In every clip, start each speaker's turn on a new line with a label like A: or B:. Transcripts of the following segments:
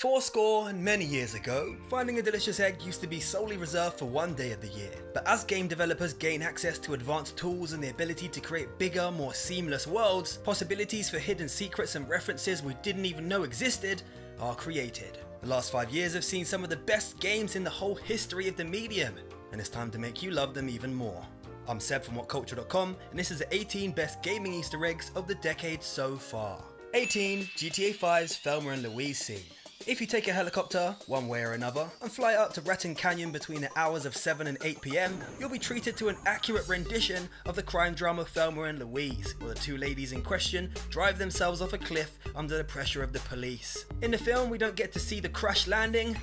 A: Fourscore and many years ago, finding a delicious egg used to be solely reserved for one day of the year. But as game developers gain access to advanced tools and the ability to create bigger, more seamless worlds, possibilities for hidden secrets and references we didn't even know existed are created. The last 5 years have seen some of the best games in the whole history of the medium, and it's time to make you love them even more. I'm Seb from WhatCulture.com, and this is the 18 best gaming Easter eggs of the decade so far. 18. GTA 5's Thelma and Louise scene. If you take a helicopter, one way or another, and fly up to Raton Canyon between the hours of 7 and 8 PM, you'll be treated to an accurate rendition of the crime drama Thelma and Louise, where the two ladies in question drive themselves off a cliff under the pressure of the police. In the film, we don't get to see the crash landing,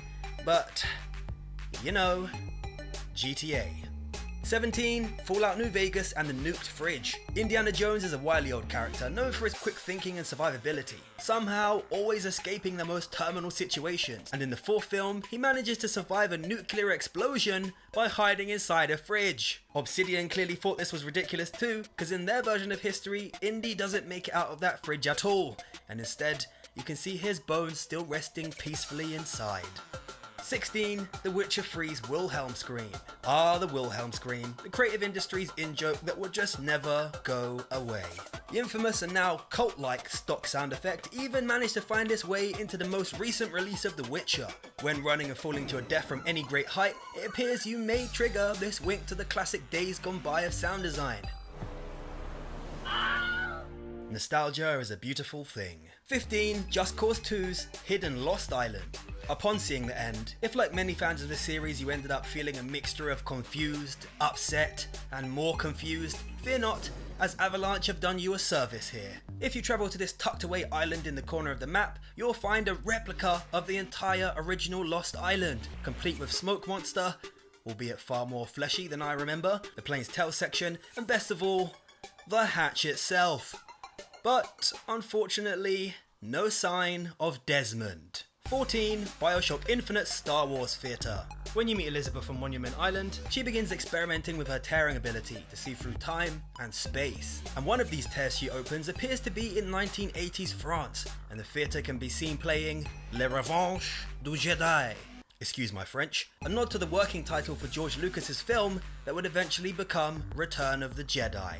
A: but, you know, GTA. 17. Fallout New Vegas and the nuked fridge. Indiana Jones is a wily old character known for his quick thinking and survivability, somehow always escaping the most terminal situations, and in the fourth film he manages to survive a nuclear explosion by hiding inside a fridge. Obsidian clearly thought this was ridiculous too, because in their version of history, Indy doesn't make it out of that fridge at all, and instead you can see his bones still resting peacefully inside. 16. The Witcher 3's Wilhelm scream. The Wilhelm scream, the creative industry's in-joke that will just never go away. The infamous and now cult-like stock sound effect even managed to find its way into the most recent release of The Witcher. When running and falling to a death from any great height, it appears you may trigger this wink to the classic days gone by of sound design. Nostalgia is a beautiful thing. 15. Just Cause 2's Hidden Lost Island. Upon seeing the end, if like many fans of the series you ended up feeling a mixture of confused, upset, and more confused, fear not, as Avalanche have done you a service here. If you travel to this tucked away island in the corner of the map, you'll find a replica of the entire original Lost Island, complete with Smoke Monster, albeit far more fleshy than I remember, the Plains Tale section, and best of all, the hatch itself. But, unfortunately, no sign of Desmond. 14. BioShock Infinite's Star Wars Theater. When you meet Elizabeth on Monument Island, she begins experimenting with her tearing ability to see through time and space. And one of these tears she opens appears to be in 1980s France, and the theatre can be seen playing Le Revanche du Jedi. Excuse my French, a nod to the working title for George Lucas's film that would eventually become Return of the Jedi.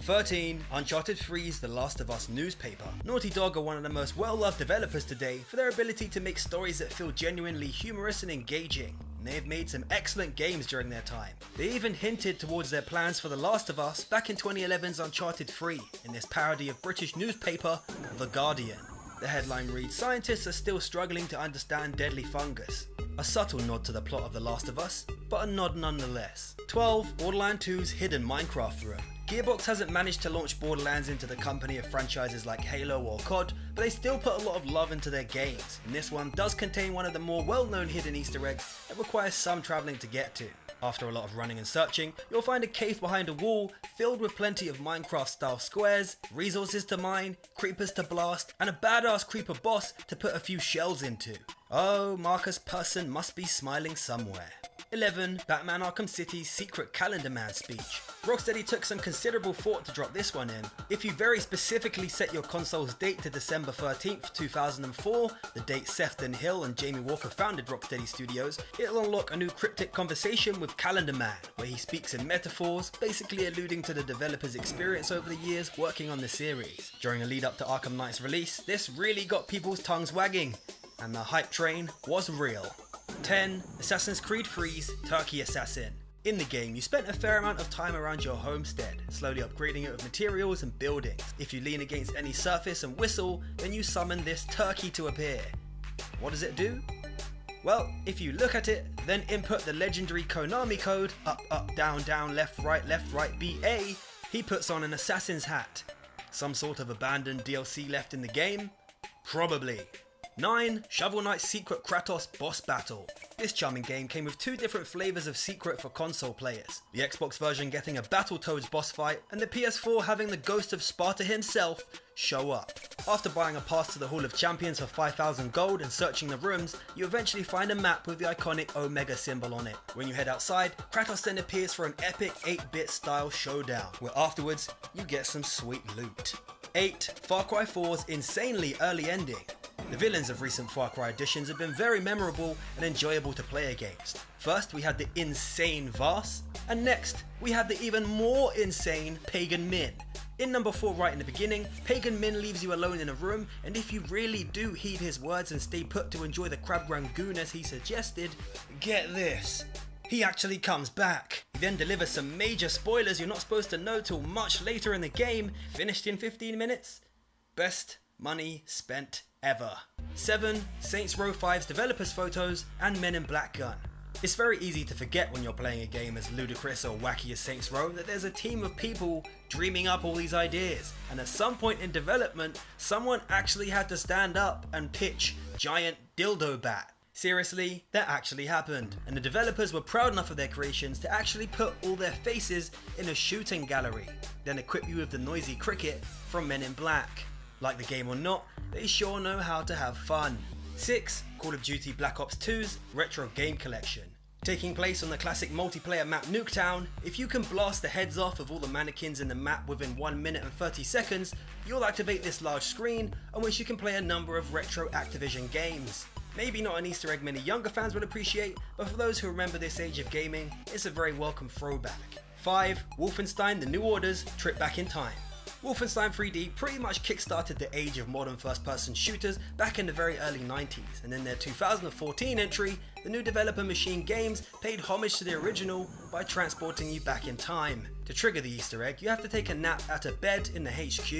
A: 13. Uncharted 3's The Last of Us newspaper. Naughty Dog are one of the most well-loved developers today for their ability to make stories that feel genuinely humorous and engaging. And they have made some excellent games during their time. They even hinted towards their plans for The Last of Us back in 2011's Uncharted 3 in this parody of British newspaper The Guardian. The headline reads, "Scientists are still struggling to understand deadly fungus." A subtle nod to the plot of The Last of Us, but a nod nonetheless. 12. Borderlands 2's Hidden Minecraft Room. Gearbox hasn't managed to launch Borderlands into the company of franchises like Halo or COD, but they still put a lot of love into their games, and this one does contain one of the more well-known hidden Easter eggs that requires some travelling to get to. After a lot of running and searching, you'll find a cave behind a wall filled with plenty of Minecraft-style squares, resources to mine, creepers to blast, and a badass creeper boss to put a few shells into. Oh, Marcus Persson must be smiling somewhere. 11. Batman Arkham City's Secret Calendar Man speech. Rocksteady took some considerable thought to drop this one in. If you very specifically set your console's date to December 13th, 2004, the date Sefton Hill and Jamie Walker founded Rocksteady Studios, it'll unlock a new cryptic conversation with Calendar Man, where he speaks in metaphors, basically alluding to the developer's experience over the years working on the series. During a lead up to Arkham Knight's release, this really got people's tongues wagging, and the hype train was real. 10. Assassin's Creed 3's Turkey Assassin. In the game, you spent a fair amount of time around your homestead, slowly upgrading it with materials and buildings. If you lean against any surface and whistle, then you summon this turkey to appear. What does it do? Well, if you look at it, then input the legendary Konami code, up, up, down, down, left, right, BA, he puts on an assassin's hat. Some sort of abandoned DLC left in the game? Probably. 9. Shovel Knight's Secret Kratos Boss Battle. This charming game came with two different flavours of secret for console players. The Xbox version getting a Battletoads boss fight, and the PS4 having the ghost of Sparta himself show up. After buying a pass to the Hall of Champions for 5,000 gold and searching the rooms, you eventually find a map with the iconic Omega symbol on it. When you head outside, Kratos then appears for an epic 8-bit style showdown, where afterwards you get some sweet loot. 8. Far Cry 4's insanely early ending. The villains of recent Far Cry editions have been very memorable and enjoyable to play against. First we had the insane Vaas, and next we had the even more insane Pagan Min. In number 4 right in the beginning, Pagan Min leaves you alone in a room, and if you really do heed his words and stay put to enjoy the Crab Rangoon as he suggested, get this, he actually comes back. He then delivers some major spoilers you're not supposed to know till much later in the game, finished in 15 minutes. Best money spent ever. 7. Saints Row 5's developers photos and Men in Black gun. It's very easy to forget when you're playing a game as ludicrous or wacky as Saints Row that there's a team of people dreaming up all these ideas, and at some point in development someone actually had to stand up and pitch Giant Dildo Bat. Seriously, that actually happened, and the developers were proud enough of their creations to actually put all their faces in a shooting gallery, then equip you with the noisy cricket from Men in Black. Like the game or not, they sure know how to have fun. 6. Call of Duty Black Ops 2's Retro Game Collection. Taking place on the classic multiplayer map Nuketown, if you can blast the heads off of all the mannequins in the map within 1 minute and 30 seconds, you'll activate this large screen on which you can play a number of retro Activision games. Maybe not an Easter egg many younger fans would appreciate, but for those who remember this age of gaming, it's a very welcome throwback. 5. Wolfenstein: The New Order's Trip Back in Time. Wolfenstein 3D pretty much kickstarted the age of modern first-person shooters back in the very early 90s, and in their 2014 entry, the new developer Machine Games paid homage to the original by transporting you back in time. To trigger the Easter egg, you have to take a nap at a bed in the HQ,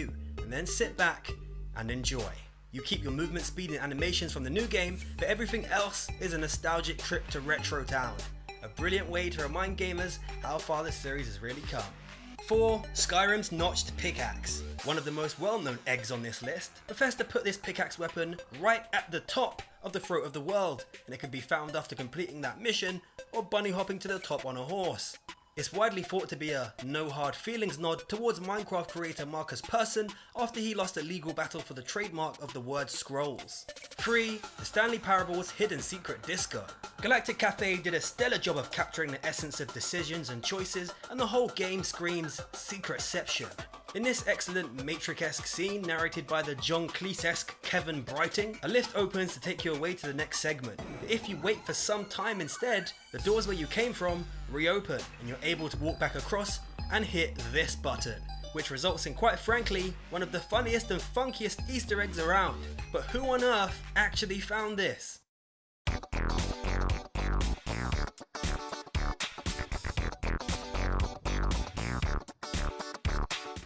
A: and then sit back and enjoy. You keep your movement speed and animations from the new game, but everything else is a nostalgic trip to Retro Town. A brilliant way to remind gamers how far this series has really come. 4. Skyrim's Notched Pickaxe. One of the most well-known eggs on this list, Bethesda put this pickaxe weapon right at the top of the throat of the world, and it can be found after completing that mission or bunny hopping to the top on a horse. It's widely thought to be a no hard feelings nod towards Minecraft creator Marcus Persson after he lost a legal battle for the trademark of the word scrolls. 3. The Stanley Parable's Hidden Secret Disco. Galactic Cafe did a stellar job of capturing the essence of decisions and choices, and the whole game screams Secretception. In this excellent Matrix-esque scene narrated by the John Cleese-esque Kevin Brighting, a lift opens to take you away to the next segment. But if you wait for some time instead, the doors where you came from reopen and you're able to walk back across and hit this button, which results in, quite frankly, one of the funniest and funkiest Easter eggs around. But who on earth actually found this?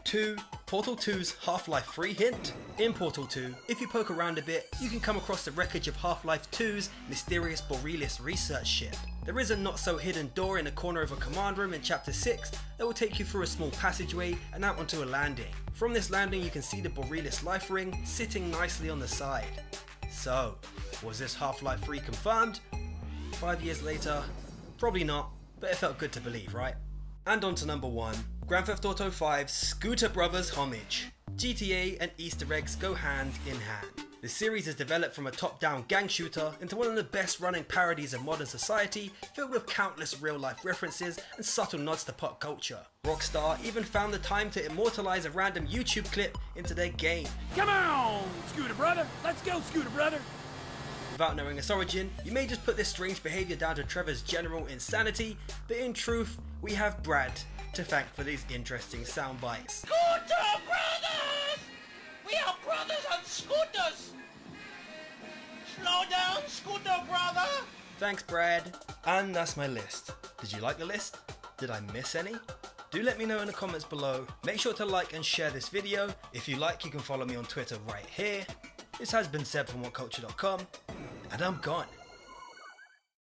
A: 2. Portal 2's Half-Life 3 hint. In Portal 2, if you poke around a bit, you can come across the wreckage of Half-Life 2's mysterious Borealis research ship. There is a not-so-hidden door in the corner of a command room in Chapter 6 that will take you through a small passageway and out onto a landing. From this landing you can see the Borealis life ring sitting nicely on the side. So, was this Half-Life 3 confirmed? 5 years later, probably not, but it felt good to believe, right? And on to number 1, Grand Theft Auto 5's Scooter Brothers homage. GTA and Easter eggs go hand in hand. The series is developed from a top-down gang shooter into one of the best running parodies of modern society, filled with countless real-life references and subtle nods to pop culture. Rockstar even found the time to immortalize a random YouTube clip into their game.
B: Come on, Scooter Brother! Let's go, Scooter Brother!
A: Without knowing its origin, you may just put this strange behaviour down to Trevor's general insanity, but in truth, we have Brad to thank for these interesting sound bites.
C: Scooter Brothers! We are brothers on scooters! Slow down, Scooter Brother!
A: Thanks, Brad. And that's my list. Did you like the list? Did I miss any? Do let me know in the comments below. Make sure to like and share this video. If you like, you can follow me on Twitter right here. This has been Seb from WhatCulture.com, and I'm gone.